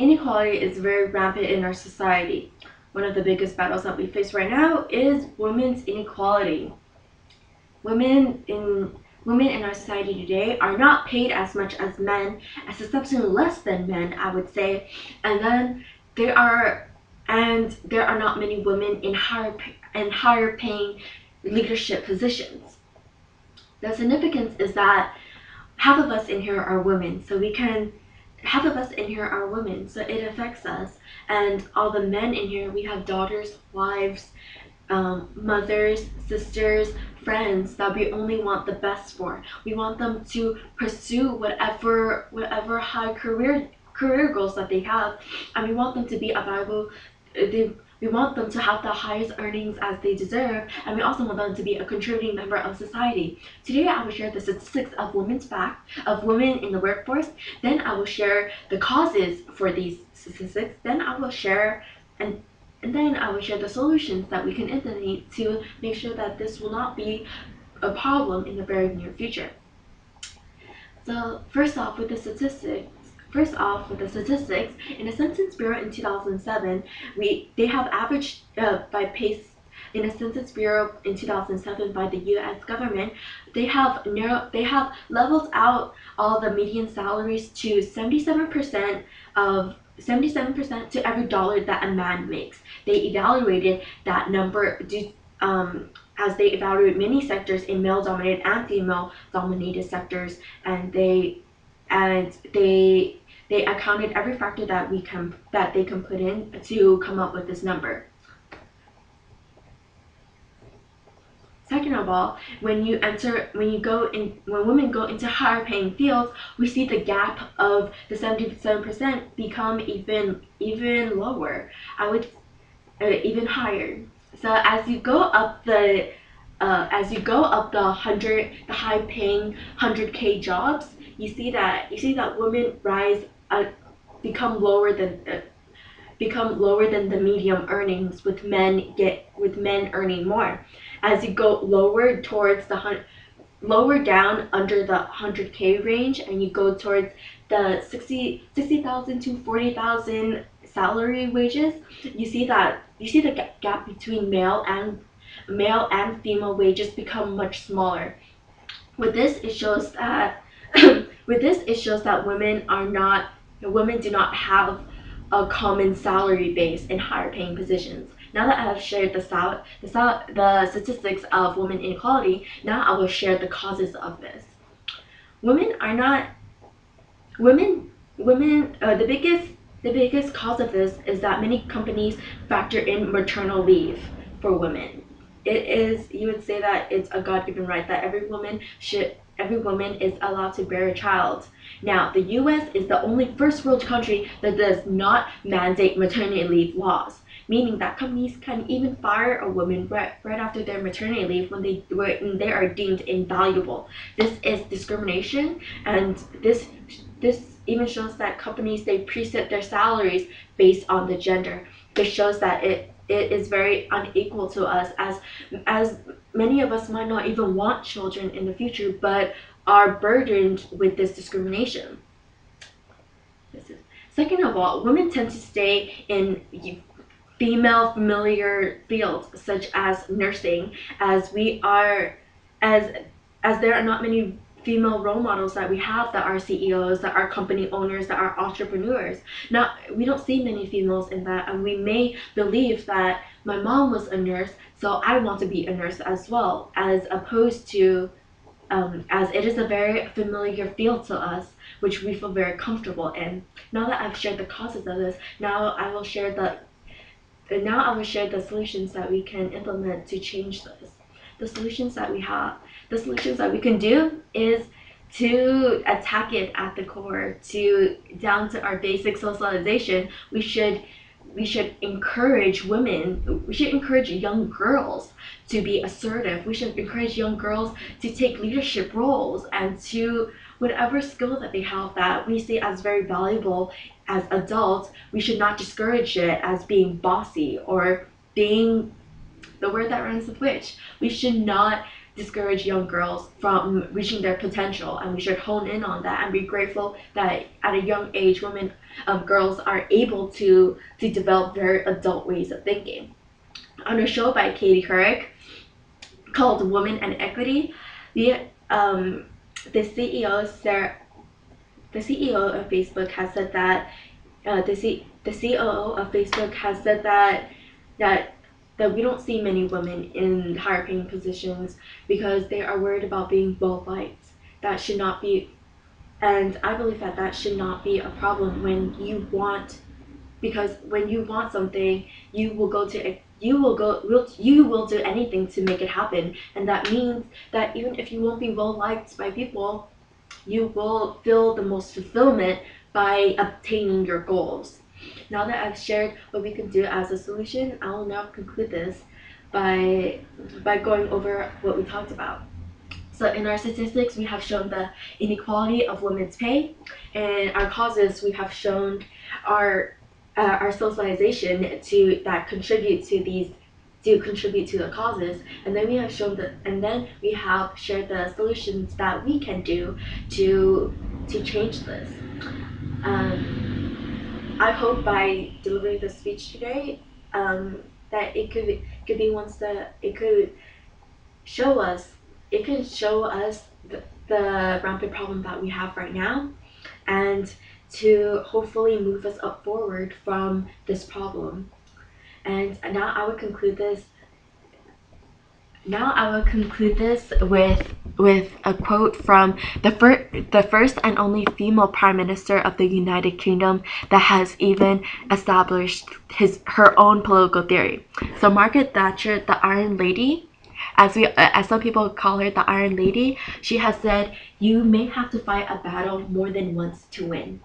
Inequality is very rampant in our society. One of the biggest battles that we face right now is women's inequality. Women in our society today are not paid as much as men, as a substantially less than men, I would say. And then there are not many women in higher paying leadership positions. The significance is that half of us in here are women, so it affects us. And all the men in here, we have daughters, wives, mothers, sisters, friends that we only want the best for. We want them to pursue whatever high career goals that they have, and we want them to be a viable. We want them to have the highest earnings as they deserve, and we also want them to be a contributing member of society. Today I will share the statistics of women in the workforce. Then I will share the causes for these statistics. Then I will share the solutions that we can implement to make sure that this will not be a problem in the very near future. So first off with the statistics, in the Census Bureau in 2007, they have averaged in the Census Bureau in 2007 by the U.S. government, they have leveled out all the median salaries to 77% to every dollar that a man makes. They evaluated that number as they evaluate many sectors in male-dominated and female-dominated sectors, and they accounted every factor that they can put in to come up with this number. Second of all, when women go into higher paying fields, we see the gap of the 77% become even lower. Even higher. So as you go up the high paying 100K jobs, you see that women become lower than the medium earnings, with men earning more. As you go lower down under the 100K range, and you go towards the 60,000 to 40,000 salary wages, you see the gap between male and female wages become much smaller. With this, it shows that women do not have a common salary base in higher paying positions. Now that I have shared the statistics of women inequality, now I will share the causes of this. The biggest cause of this is that many companies factor in maternal leave for women. You would say that it's a God-given right that every woman is allowed to bear a child. Now, the U.S. is the only first world country that does not mandate maternity leave laws, meaning that companies can even fire a woman right after their maternity leave when they are deemed invaluable. This is discrimination, and this even shows that companies, they preset their salaries based on the gender. This shows that it is very unequal to us, as many of us might not even want children in the future, but are burdened with this discrimination. Second of all, women tend to stay in female familiar fields such as nursing, as there are not many female role models that we have that are CEOs, that are company owners, that are entrepreneurs. Now, we don't see many females in that, and we may believe that my mom was a nurse, so I want to be a nurse as well, as opposed to as it is a very familiar field to us, which we feel very comfortable in. Now that I've shared the causes of this, now I will share the solutions that we can implement to change this. The solutions that we can do is to attack it at the core, down to our basic socialization. We should encourage young girls to be assertive. We should encourage young girls to take leadership roles, and to whatever skill that they have that we see as very valuable as adults, we should not discourage it as being bossy or being the word that rhymes with which. We should not discourage young girls from reaching their potential, and we should hone in on that and be grateful that at a young age girls are able to develop very adult ways of thinking. On a show by Katie Couric called Women and Equity, the CEO of Facebook has said that the COO of Facebook has said that we don't see many women in higher paying positions because they are worried about being well liked. That should not be, and I believe that should not be a problem when you want, because when you want something, you will do anything to make it happen, and that means that even if you won't be well liked by people, you will feel the most fulfillment by obtaining your goals. Now that I've shared what we can do as a solution, I will now conclude this by going over what we talked about. So in our statistics, we have shown the inequality of women's pay. In our causes, we have shown our socialization that contribute to the causes, and then we have shown we have shared the solutions that we can do to change this. I hope by delivering this speech today that it could be one step. It could show us the rampant problem that we have right now, and to hopefully move us up forward from this problem. And now I will conclude this with a quote from the first and only female Prime Minister of the United Kingdom that has even established her own political theory. So Margaret Thatcher, the Iron Lady, as some people call her, the Iron Lady, she has said, "You may have to fight a battle more than once to win."